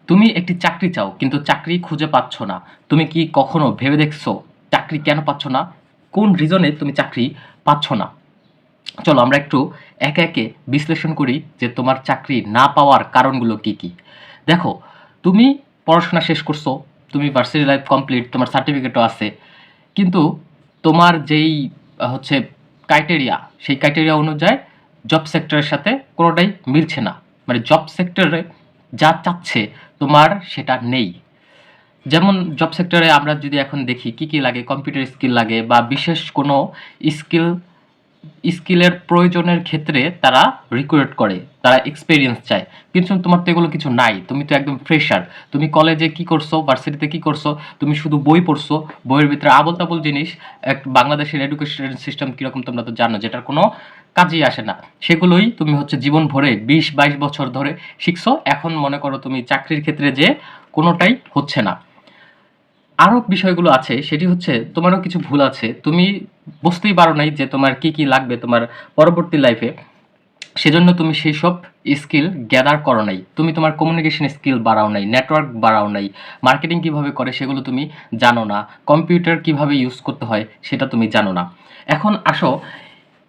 তুমি একটি চাকরি চাও কিন্তু চাকরি খুঁজে পাচ্ছ না। তুমি কি কখনো ভেবে দেখছো চাকরি কেন পাচ্ছ না? কোন রিজনে তুমি চাকরি পাচ্ছ না? চলো আমরা একটু একে একে বিশ্লেষণ করি যে তোমার চাকরি না পাওয়ার কারণগুলো কি কি। দেখো, তুমি পড়াশোনা শেষ করছো, তুমি ভার্সিটি লাইফ কমপ্লিট, তোমার সার্টিফিকেটও আছে, কিন্তু তোমার যেই হচ্ছে ক্রাইটেরিয়া, সেই ক্রাইটেরিয়া অনুযায়ী জব সেক্টরের সাথে কোনোটাই মিলছে না। মানে জব সেক্টরে যা চাচ্ছে তোমার সেটা নেই। যেমন জব সেক্টরে আমরা যদি এখন দেখি কি কি লাগে, কম্পিউটার স্কিল লাগে বা বিশেষ কোনো স্কিল স্কিলের প্রয়োজনের ক্ষেত্রে তারা রিক্রুট করে, তারা এক্সপেরিয়েন্স চায়। কিন্তু তোমার তো এগুলো কিছু নাই, তুমি তো একদম ফ্রেশার। তুমি কলেজে কি করছো, ভার্সিটিতে কি করছো, তুমি শুধু বই পড়ছো, বইয়ের ভিতরে আবল তাবল জিনিস। এক বাংলাদেশের এডুকেশন সিস্টেম কীরকম তোমরা তো জানো, যেটার কোনো কাজেই আসে না। সেগুলোই তুমি হচ্ছে জীবন ভরে 20-22 বছর ধরে শিখছো, এখন মনে করো তুমি চাকরির ক্ষেত্রে যে কোনোটাই হচ্ছে না। আরও বিষয়গুলো আছে, সেটি হচ্ছে তোমারও কিছু ভুল আছে, তুমি বুঝতেই পারো নাই যে তোমার কি কি লাগবে তোমার পরবর্তী লাইফে। সেজন্য তুমি সেই সব স্কিল গ্যাদার করো নাই, তুমি তোমার কমিউনিকেশন স্কিল বাড়াও নাই, নেটওয়ার্ক বাড়াও নাই, মার্কেটিং কিভাবে করে সেগুলো তুমি জানো না, কম্পিউটার কিভাবে ইউজ করতে হয় সেটা তুমি জানো না। এখন আসো,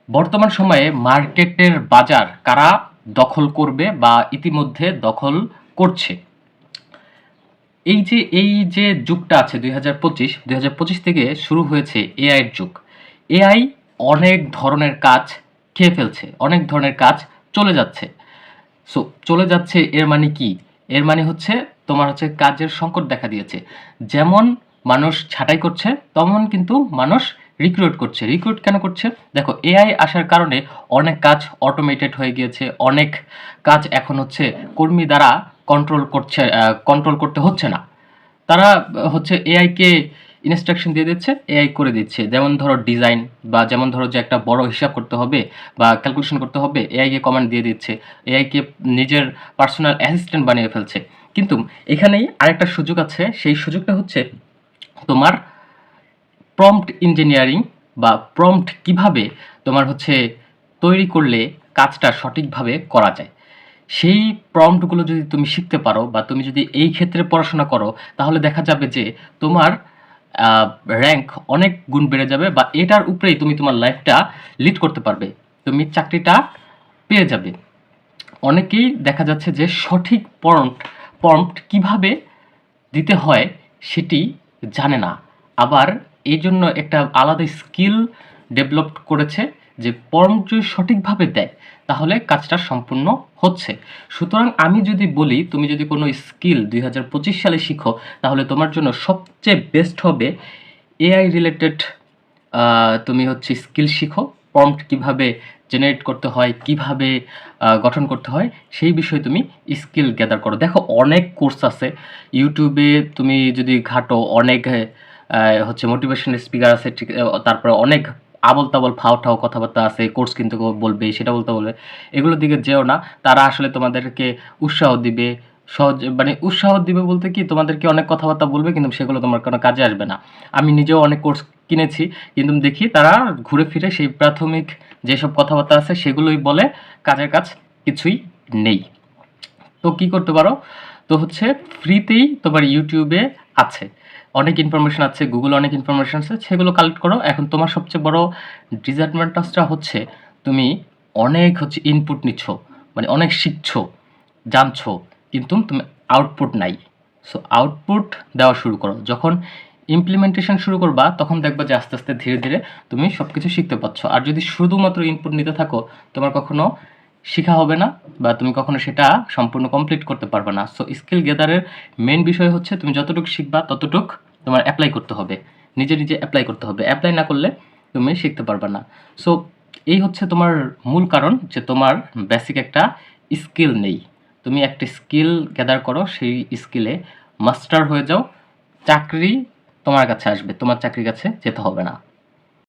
বর্তমান সময়ে মার্কেটের বাজার কারা দখল করবে বা ইতিমধ্যে দখল করছে। এই যে যুগটা আছে 2025 থেকে শুরু হয়েছে এআইয়ের যুগ। এআই অনেক ধরনের কাজ খেয়ে ফেলছে, অনেক ধরনের কাজ চলে যাচ্ছে। সো চলে যাচ্ছে এর মানে কি? এর মানে হচ্ছে তোমার হচ্ছে কাজের সংকট দেখা দিয়েছে। যেমন মানুষ ছাঁটাই করছে, তেমন কিন্তু মানুষ রিক্রুট করছে। রিক্রুট কেন করছে? দেখো, এআই আসার কারণে অনেক কাজ অটোমেটেড হয়ে গিয়েছে, অনেক কাজ এখন হচ্ছে কর্মী দ্বারা কন্ট্রোল করতে হচ্ছে না। তারা হচ্ছে এআইকে ইনস্ট্রাকশন দিয়ে দিচ্ছে, এআই করে দিচ্ছে। যেমন ধরো ডিজাইন, বা যেমন ধরো যে একটা বড় হিসাব করতে হবে বা ক্যালকুলেশন করতে হবে, এআইকে কমান্ড দিয়ে দিচ্ছে, এআইকে নিজের পার্সোনাল অ্যাসিস্ট্যান্ট বানিয়ে ফেলছে। কিন্তু এখানেই আরেকটা সুযোগ আছে, সেই সুযোগটা হচ্ছে তোমার প্রম্পট ইঞ্জিনিয়ারিং বা প্রম্পট কিভাবে তোমার হচ্ছে তৈরি করলে কাজটা সঠিকভাবে করা যায়। সেই প্রম্পটগুলো যদি তুমি শিখতে পারো বা তুমি যদি এই ক্ষেত্রে পড়াশোনা করো, তাহলে দেখা যাবে যে তোমার র্যাঙ্ক অনেক গুণ বেড়ে যাবে, বা এটার উপরেই তুমি তোমার লাইফটা লিড করতে পারবে, তুমি চাকরিটা পেয়ে যাবে। অনেকেই দেখা যাচ্ছে যে সঠিক প্রম্পট কিভাবে দিতে হয় সেটি জানে না। আবার এই জন্য একটা আলাদা স্কিল ডেভেলপ করেছে, যে প্রম্পট যদি সঠিকভাবে দেয় তাহলে কাজটা সম্পূর্ণ হচ্ছে। সুতরাং আমি যদি বলি, তুমি যদি কোনো স্কিল 2025 সালে শিখো, তাহলে তোমার জন্য সবচেয়ে বেস্ট হবে এআই রিলেটেড। তুমি হচ্ছে স্কিল শিখো, প্রম্পট কিভাবে জেনারেট করতে হয়, কিভাবে গঠন করতে হয়, সেই বিষয়ে তুমি স্কিল গ্যাদার করো। দেখো, অনেক কোর্স আছে ইউটিউবে, তুমি যদি ঘাটো অনেক হচ্ছে মোটিভেশনাল স্পিকার আছে, ঠিক তারপরে অনেক আবল তাবল ফাও ঠাও কথাবার্তা আছে, কোর্স কিন্তু বলবে, সেটা বলতে বলবে। এগুলোর দিকে যেও না, তারা আসলে তোমাদেরকে উৎসাহ দিবে, সহজ মানে উৎসাহ দিবে বলতে কি, তোমাদেরকে অনেক কথাবার্তা বলবে কিন্তু সেগুলো তোমার কোনো কাজে আসবে না। আমি নিজেও অনেক কোর্স কিনেছি, কিন্তু দেখি তারা ঘুরে ফিরে সেই প্রাথমিক যেসব কথাবার্তা আছে সেগুলোই বলে, কাজের কাজ কিছুই নেই। তো কি করতে পারো? তো হচ্ছে ফ্রিতেই তোমার ইউটিউবে আছে অনেক ইনফরমেশন আছে, গুগলে অনেক ইনফরমেশন আছে, সেগুলো কালেক্ট করো। এখন তোমার সবচেয়ে বড় ডিসঅ্যাডভান্টেজটা হচ্ছে তুমি অনেক হচ্ছে ইনপুট নিচ্ছ, মানে অনেক শিখছো, জানছো, কিন্তু তুমি আউটপুট নাই। সো আউটপুট দেওয়া শুরু করো। যখন ইমপ্লিমেন্টেশন শুরু করবা, তখন দেখবা যে আস্তে আস্তে ধীরে ধীরে তুমি সব কিছু শিখতে পারছো। আর যদি শুধুমাত্র ইনপুট নিতে থাকো, তোমার কখনো শেখা হবে না, বা তুমি কখনো সেটা সম্পূর্ণ কমপ্লিট করতে পারবে না। সো স্কিল গেদারের মেন বিষয় হচ্ছে তুমি যতটুকু শিখবা ততটুক তোমার অ্যাপ্লাই করতে হবে, নিজে নিজে অ্যাপ্লাই করতে হবে। অ্যাপ্লাই না করলে তুমি শিখতে পারবে না। সো এই হচ্ছে তোমার মূল কারণ, যে তোমার বেসিক একটা স্কিল নেই। তুমি একটা স্কিল গ্যাদার করো, সেই স্কিলে মাস্টার হয়ে যাও, চাকরি তোমার কাছে আসবে, তোমার চাকরির কাছে যেতে হবে না।